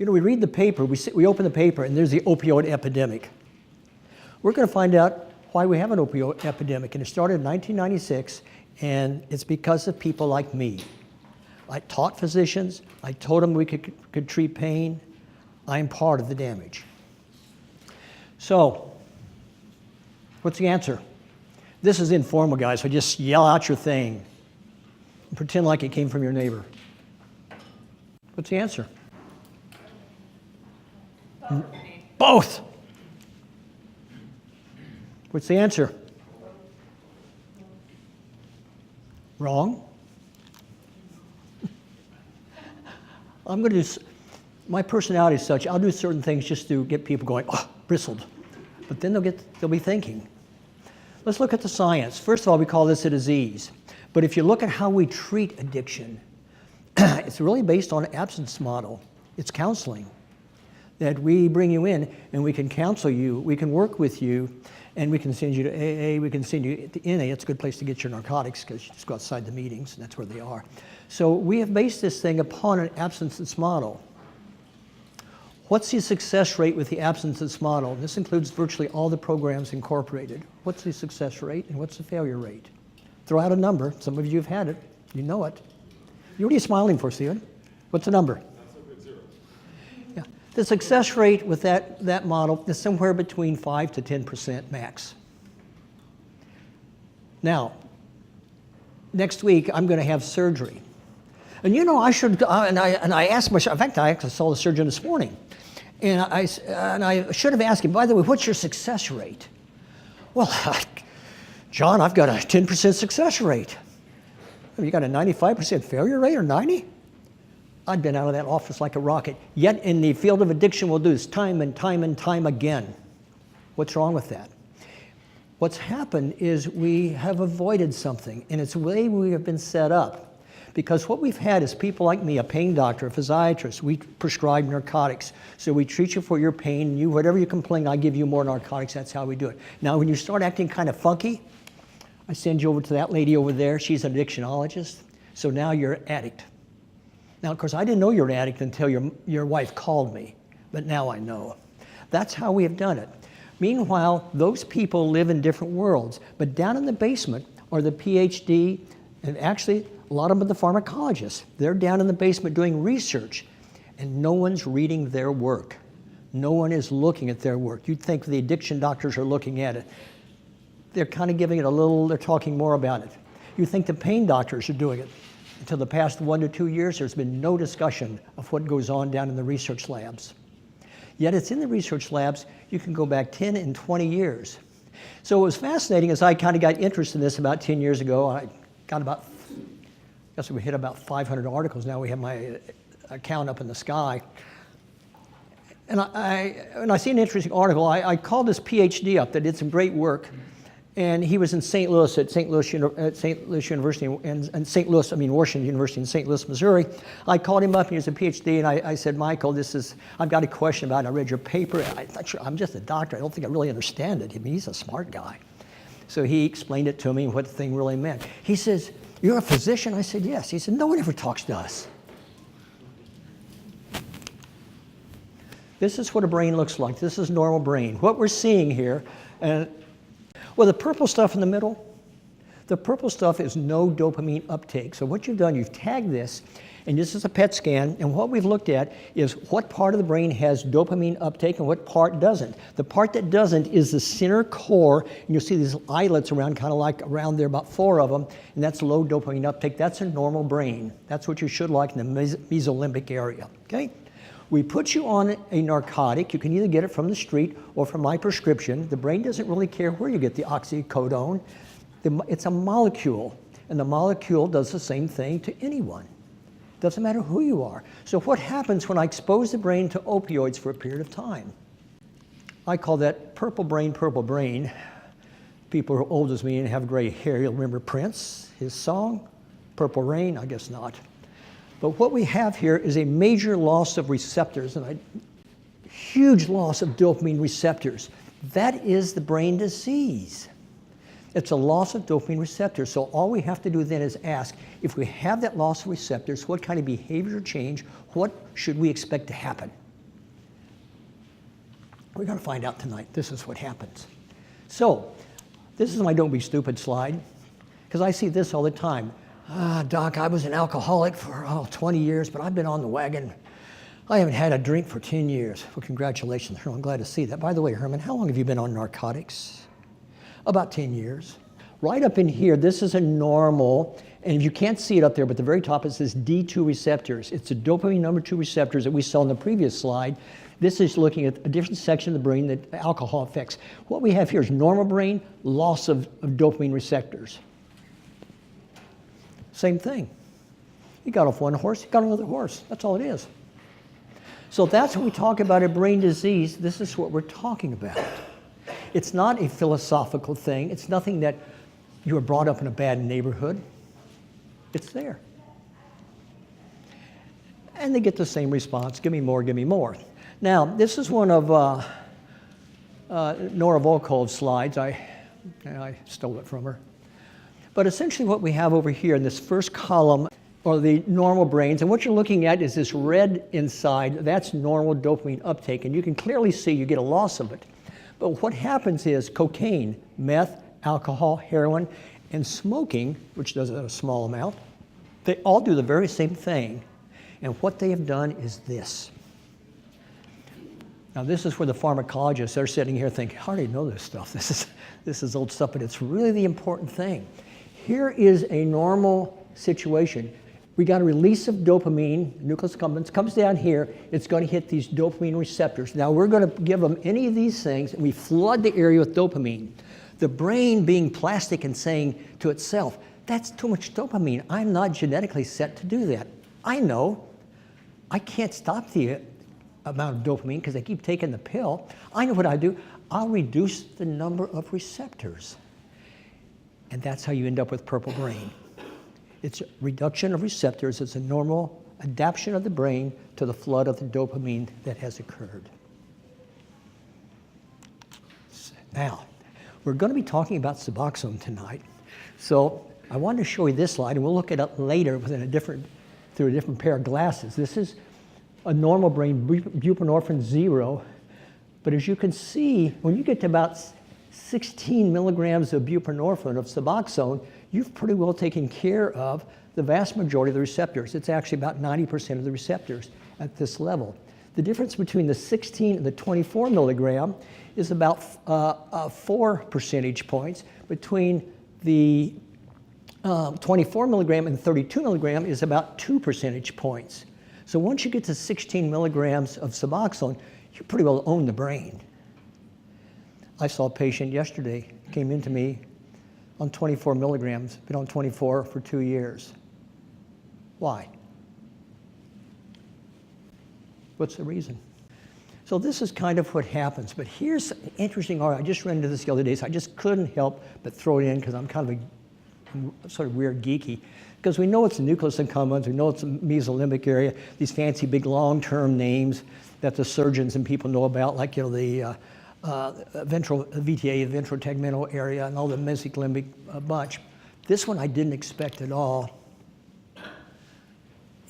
You know, we read the paper, we open the paper, and there's the opioid epidemic. We're going to find out why we have an opioid epidemic, and it started in 1996, and it's because of people like me. I taught physicians, I told them we could treat pain. I'm part of the damage. So, what's the answer? This is informal, guys, so just yell out your thing. And pretend like it came from your neighbor. What's the answer? Both. What's the answer? Wrong. I'm going to do, my personality is such, I'll do certain things just to get people going, oh, bristled. But then they'll be thinking. Let's look at the science. First of all, we call this a disease. But if you look at how we treat addiction, it's really based on an absence model. It's counseling. That we bring you in and we can counsel you, we can work with you, and we can send you to AA, we can send you to NA. It's a good place to get your narcotics because you just go outside the meetings and that's where they are. So we have based this thing upon an abstinence model. What's the success rate with the abstinence model? This includes virtually all the programs incorporated. What's the success rate and what's the failure rate? Throw out a number. Some of you have had it. You know it. What are you smiling for, Stephen? What's the number? Yeah. The success rate with that model is somewhere between 5 to 10% max. Now, next week I'm going to have surgery. And you know, I should, and I asked myself, in fact, I actually saw the surgeon this morning. And I should have asked him, by the way, what's your success rate? Well, John, I've got a 10% success rate. Have you got a 95% failure rate or 90? I'd been out of that office like a rocket. Yet in the field of addiction, we'll do this time and time and time again. What's wrong with that? What's happened is we have avoided something, and it's the way we have been set up. Because what we've had is people like me, a pain doctor, a physiatrist, we prescribe narcotics. So we treat you for your pain, whatever you complain, I give you more narcotics, that's how we do it. Now when you start acting kind of funky, I send you over to that lady over there, she's an addictionologist, so now you're an addict. Now of course I didn't know you were an addict until your wife called me, but now I know. That's how we have done it. Meanwhile, those people live in different worlds, but down in the basement are the PhD, and actually a lot of them are the pharmacologists. They're down in the basement doing research, and no one's reading their work. No one is looking at their work. You'd think the addiction doctors are looking at it. They're kind of giving it a little, they're talking more about it. You think the pain doctors are doing it. Until the past 1 to 2 years, there's been no discussion of what goes on down in the research labs. Yet it's in the research labs, you can go back 10 and 20 years. So what was fascinating is I kind of got interested in this about 10 years ago. I got about, I guess we hit about 500 articles. Now we have my account up in the sky. And I see an interesting article. I called this PhD up that did some great work. And he was in St. Louis at St. Louis University, and St. Louis, I mean Washington University in St. Louis, Missouri. I called him up, and he was a PhD, and I said, Michael, I've got a question about it. I read your paper. I'm just a doctor. I don't think I really understand it. I mean, he's a smart guy. So he explained it to me and what the thing really meant. He says, you're a physician? I said, yes. He said, no one ever talks to us. This is what a brain looks like. This is normal brain. What we're seeing here, well, the purple stuff in the middle, the purple stuff is no dopamine uptake. So what you've done, you've tagged this, and this is a PET scan, and what we've looked at is what part of the brain has dopamine uptake and what part doesn't. The part that doesn't is the center core, and you'll see these islets around, kind of like around there, about 4 of them, and that's low dopamine uptake. That's a normal brain. That's what you should like in the mesolimbic area, okay? We put you on a narcotic. You can either get it from the street or from my prescription. The brain doesn't really care where you get the oxycodone. It's a molecule, and the molecule does the same thing to anyone. Doesn't matter who you are. So what happens when I expose the brain to opioids for a period of time? I call that purple brain, purple brain. People who are old as me and have gray hair, you'll remember Prince, his song, Purple Rain? I guess not. But what we have here is a major loss of receptors, and a huge loss of dopamine receptors. That is the brain disease. It's a loss of dopamine receptors. So all we have to do then is ask, if we have that loss of receptors, what kind of behavior change, what should we expect to happen? We're going to find out tonight. This is what happens. So, this is my don't be stupid slide, because I see this all the time. Doc, I was an alcoholic for 20 years, but I've been on the wagon. I haven't had a drink for 10 years. Well, congratulations, Herman. I'm glad to see that. By the way, Herman, how long have you been on narcotics? About 10 years. Right up in here, this is a normal, and you can't see it up there, but the very top it says D2 receptors. It's the dopamine number 2 receptors that we saw in the previous slide. This is looking at a different section of the brain that alcohol affects. What we have here is normal brain, loss of dopamine receptors. Same thing. You got off one horse, you got another horse. That's all it is. So that's when we talk about a brain disease. This is what we're talking about. It's not a philosophical thing. It's nothing that you were brought up in a bad neighborhood. It's there. And they get the same response, give me more, give me more. Now, this is one of Nora Volkov's slides. I stole it from her. But essentially what we have over here in this first column are the normal brains. And what you're looking at is this red inside. That's normal dopamine uptake. And you can clearly see you get a loss of it. But what happens is cocaine, meth, alcohol, heroin, and smoking, which does it at a small amount, they all do the very same thing. And what they have done is this. Now, this is where the pharmacologists are sitting here thinking, how do you know this stuff? This is old stuff, but it's really the important thing. Here is a normal situation. We got a release of dopamine, nucleus accumbens, comes down here, it's going to hit these dopamine receptors. Now, we're going to give them any of these things, and we flood the area with dopamine. The brain being plastic and saying to itself, that's too much dopamine. I'm not genetically set to do that. I know. I can't stop the amount of dopamine because I keep taking the pill. I know what I do. I'll reduce the number of receptors. And that's how you end up with purple brain. It's a reduction of receptors. It's a normal adaptation of the brain to the flood of the dopamine that has occurred. Now, we're going to be talking about Suboxone tonight. So I wanted to show you this slide, and we'll look it up later through a different pair of glasses. This is a normal brain, buprenorphine 0. But as you can see, when you get to about 16 milligrams of buprenorphine of Suboxone, you've pretty well taken care of the vast majority of the receptors. It's actually about 90% of the receptors at this level. The difference between the 16 and the 24 milligram is about 4 percentage points. Between the 24 milligram and 32 milligram is about 2 percentage points. So once you get to 16 milligrams of Suboxone, you pretty well own the brain. I saw a patient yesterday, came into me on 24 milligrams, been on 24 for 2 years. Why? What's the reason? So this is kind of what happens, but here's an interesting article. I just ran into this the other day, so I just couldn't help but throw it in because I'm kind of a sort of weird geeky. Because we know it's the nucleus accumbens, we know it's the mesolimbic area, these fancy big long-term names that the surgeons and people know about, like the ventral VTA, the ventral tegmental area, and all the mesolimbic bunch. This one I didn't expect at all.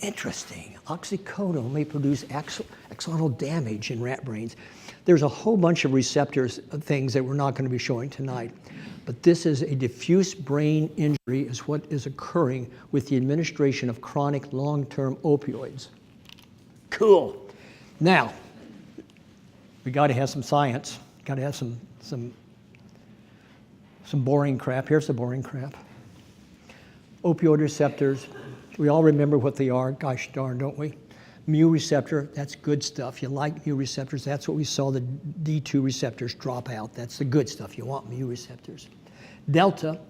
Interesting. Oxycodone may produce axonal damage in rat brains. There's a whole bunch of receptors, things that we're not going to be showing tonight. But this is a diffuse brain injury is what is occurring with the administration of chronic long-term opioids. Cool. Now, we got to have some science. Got to have some boring crap. Here's the boring crap. Opioid receptors. We all remember what they are. Gosh darn, don't we? Mu receptor, that's good stuff. You like mu receptors. That's what we saw the D2 receptors drop out. That's the good stuff. You want mu receptors. Delta,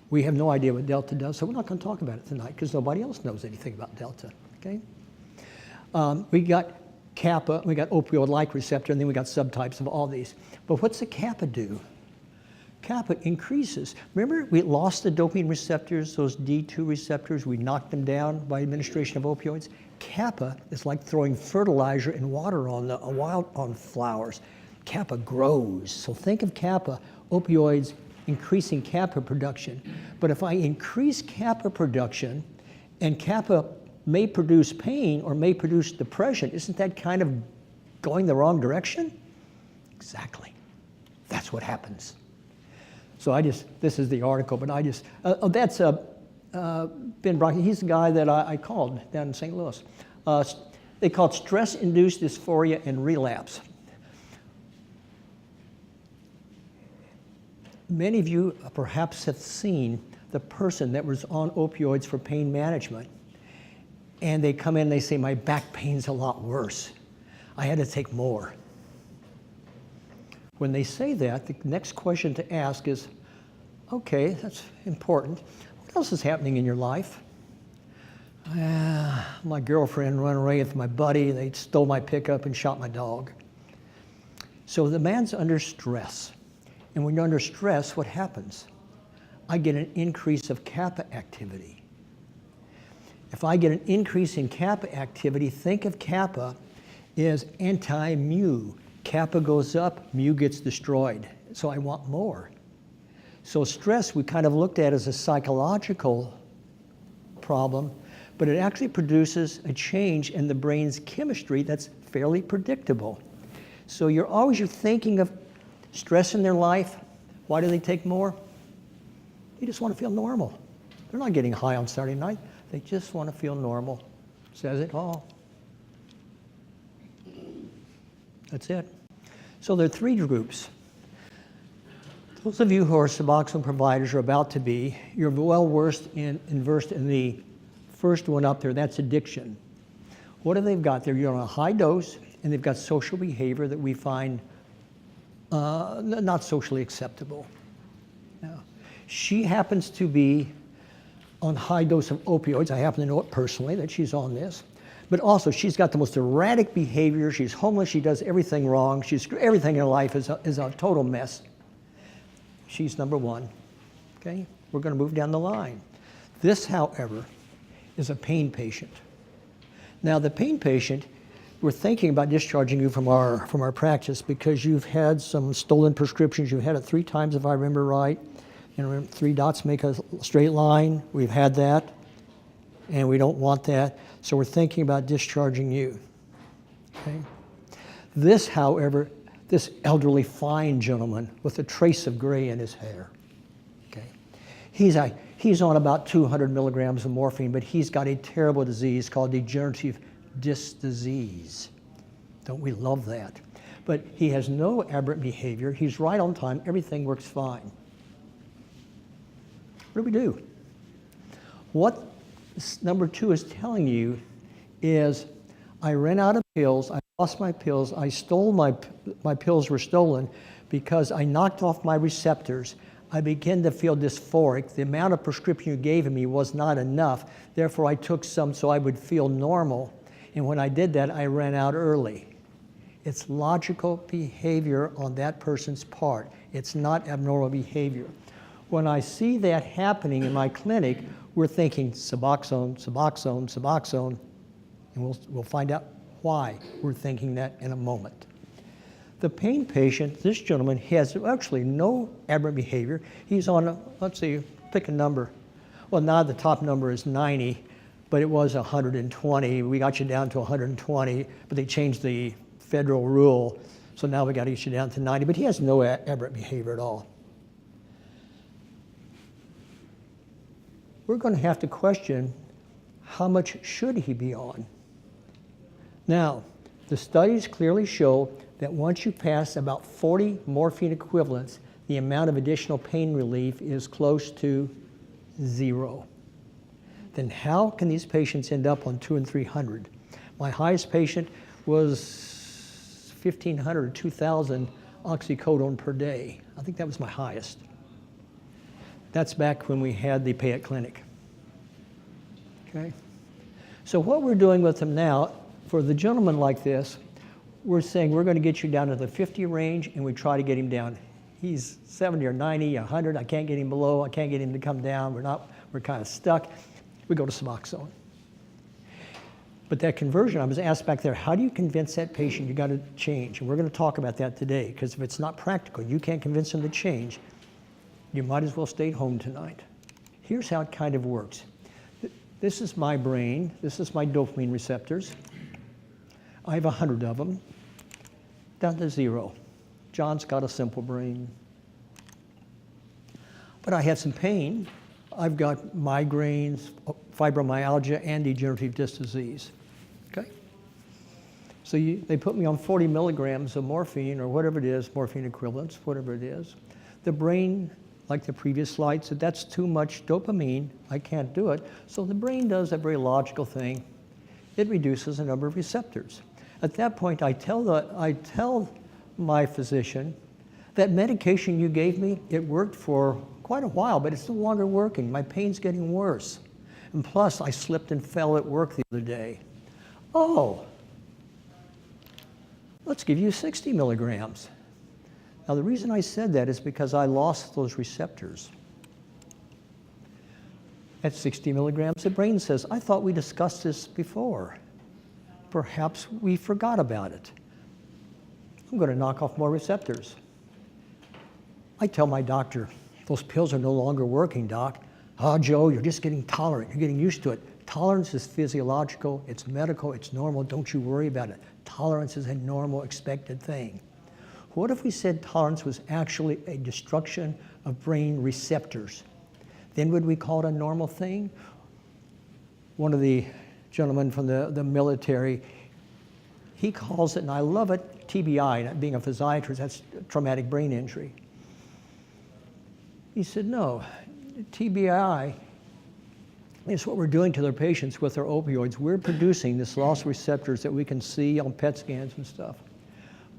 we have no idea what delta does, so we're not going to talk about it tonight because nobody else knows anything about delta. Okay? We got kappa, we got opioid-like receptor, and then we got subtypes of all these. But what's the kappa do? Kappa increases. Remember, we lost the dopamine receptors, those D2 receptors. We knocked them down by administration of opioids. Kappa is like throwing fertilizer and water on flowers. Kappa grows. So think of kappa, opioids increasing kappa production. But if I increase kappa production, and kappa may produce pain or may produce depression, isn't that kind of going the wrong direction? Exactly. That's what happens. So this is the article, but that's Ben Brock. He's the guy that I called down in St. Louis. They call it stress-induced dysphoria and relapse. Many of you perhaps have seen the person that was on opioids for pain management, and they come in and they say, my back pain's a lot worse. I had to take more. When they say that, the next question to ask is, okay, that's important. What else is happening in your life? My girlfriend ran away with my buddy. They stole my pickup and shot my dog. So the man's under stress. And when you're under stress, what happens? I get an increase of kappa activity. If I get an increase in kappa activity, think of kappa as anti-mu. Kappa goes up, mu gets destroyed. So I want more. So stress we kind of looked at as a psychological problem, but it actually produces a change in the brain's chemistry that's fairly predictable. So you're thinking of stress in their life. Why do they take more? They just want to feel normal. They're not getting high on Saturday night. They just want to feel normal. Says it all. That's it. So there are three groups. Those of you who are Suboxone providers are about to be, you're well versed in the first one up there, that's addiction. What have they got there? You're on a high dose, and they've got social behavior that we find not socially acceptable. Now, she happens to be on high dose of opioids. I happen to know it personally, that she's on this. But also, she's got the most erratic behavior. She's homeless. She does everything wrong. Everything in her life is a total mess. She's number one. Okay? We're going to move down the line. This, however, is a pain patient. Now, the pain patient, we're thinking about discharging you from our practice because you've had some stolen prescriptions. You've had it 3 times, if I remember right. And 3 dots make a straight line. We've had that, and we don't want that. So we're thinking about discharging you. Okay? This, however, this elderly fine gentleman with a trace of gray in his hair. Okay? He's on about 200 milligrams of morphine, but he's got a terrible disease called degenerative disc disease. Don't we love that? But he has no aberrant behavior. He's right on time. Everything works fine. What do we do? What number 2 is telling you is I ran out of pills, I lost my pills, I stole my pills were stolen because I knocked off my receptors. I began to feel dysphoric. The amount of prescription you gave me was not enough. Therefore, I took some so I would feel normal. And when I did that, I ran out early. It's logical behavior on that person's part. It's not abnormal behavior. When I see that happening in my clinic, we're thinking Suboxone, Suboxone, Suboxone, and we'll find out why we're thinking that in a moment. The pain patient, this gentleman, has actually no aberrant behavior. He's on, let's see, pick a number. Well, now the top number is 90, but it was 120. We got you down to 120, but they changed the federal rule, so now we got to get you down to 90, but he has no aberrant behavior at all. We're going to have to question how much should he be on. Now, the studies clearly show that once you pass about 40 morphine equivalents, the amount of additional pain relief is close to 0. Then how can these patients end up on 200 and 300? My highest patient was 1,500 or 2,000 oxycodone per day. I think that was my highest. That's back when we had the pay at clinic. Okay? So what we're doing with them now, for the gentleman like this, we're saying we're going to get you down to the 50 range, and we try to get him down. He's 70 or 90, 100. I can't get him below. I can't get him to come down. We're kind of stuck. We go to Suboxone. But that conversion, I was asked back there, how do you convince that patient you got to change? And we're going to talk about that today, because if it's not practical, you can't convince them to change, you might as well stay at home tonight. Here's how it kind of works. This is my brain. This is my dopamine receptors. I have 100 of them, down to 0. John's got a simple brain. But I have some pain. I've got migraines, fibromyalgia, and degenerative disc disease. Okay? So they put me on 40 milligrams of morphine or whatever it is, morphine equivalents, whatever it is. The brain, like the previous slide, said that's too much dopamine. I can't do it. So the brain does a very logical thing. It reduces the number of receptors. At that point, I tell my physician, that medication you gave me, it worked for quite a while, but it's no longer working. My pain's getting worse. And plus, I slipped and fell at work the other day. Oh, let's give you 60 milligrams. Now, the reason I said that is because I lost those receptors. At 60 milligrams, the brain says, I thought we discussed this before. Perhaps we forgot about it. I'm going to knock off more receptors. I tell my doctor, those pills are no longer working, doc. Ah, Joe, you're just getting tolerant. You're getting used to it. Tolerance is physiological. It's medical. It's normal. Don't you worry about it. Tolerance is a normal, expected thing. What if we said tolerance was actually a destruction of brain receptors? Then would we call it a normal thing? One of the gentlemen from the military, he calls it, and I love it, TBI. Being a physiatrist, that's traumatic brain injury. He said, no, TBI is what we're doing to their patients with their opioids. We're producing this loss of receptors that we can see on PET scans and stuff.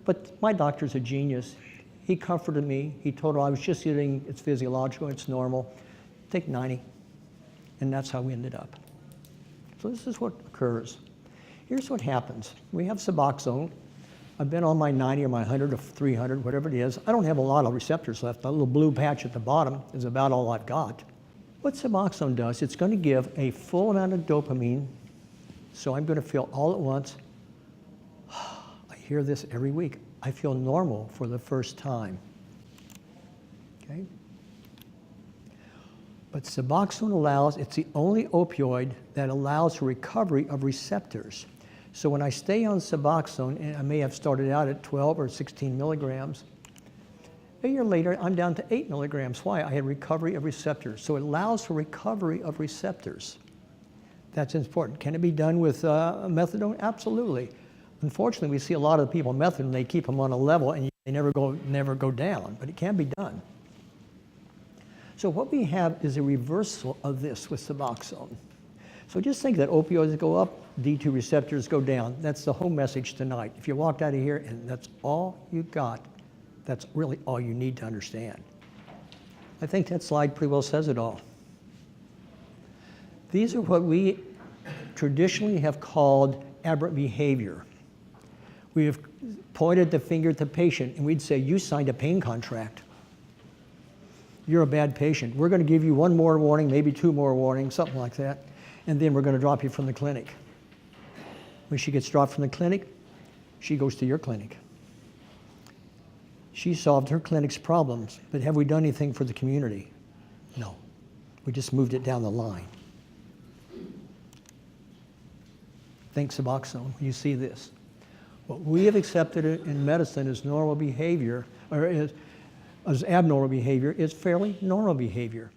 But my doctor's a genius. He comforted me. He told her I was just getting, it's physiological, it's normal. Take 90. And that's how we ended up. So this is what occurs. Here's what happens. We have Suboxone. I've been on my 90 or my 100 or 300, whatever it is. I don't have a lot of receptors left. That little blue patch at the bottom is about all I've got. What Suboxone does, it's going to give a full amount of dopamine, so I'm going to feel all at once. I hear this every week. I feel normal for the first time. Okay? But Suboxone allows, it's the only opioid that allows recovery of receptors. So when I stay on Suboxone, and I may have started out at 12 or 16 milligrams, a year later, I'm down to 8 milligrams. Why? I had recovery of receptors. So it allows for recovery of receptors. That's important. Can it be done with methadone? Absolutely. Unfortunately, we see a lot of people on methadone, they keep them on a level and they never go down, but it can be done. So what we have is a reversal of this with Suboxone. So just think that opioids go up, D2 receptors go down. That's the whole message tonight. If you walked out of here and that's all you got, that's really all you need to understand. I think that slide pretty well says it all. These are what we traditionally have called aberrant behavior. We have pointed the finger at the patient and we'd say, you signed a pain contract. You're a bad patient. We're going to give you one more warning, maybe two more warnings, something like that, and then we're going to drop you from the clinic. When she gets dropped from the clinic, she goes to your clinic. She solved her clinic's problems, but have we done anything for the community? No. We just moved it down the line. Think Suboxone, you see this. What we have accepted in medicine as normal behavior, or as abnormal behavior, is fairly normal behavior.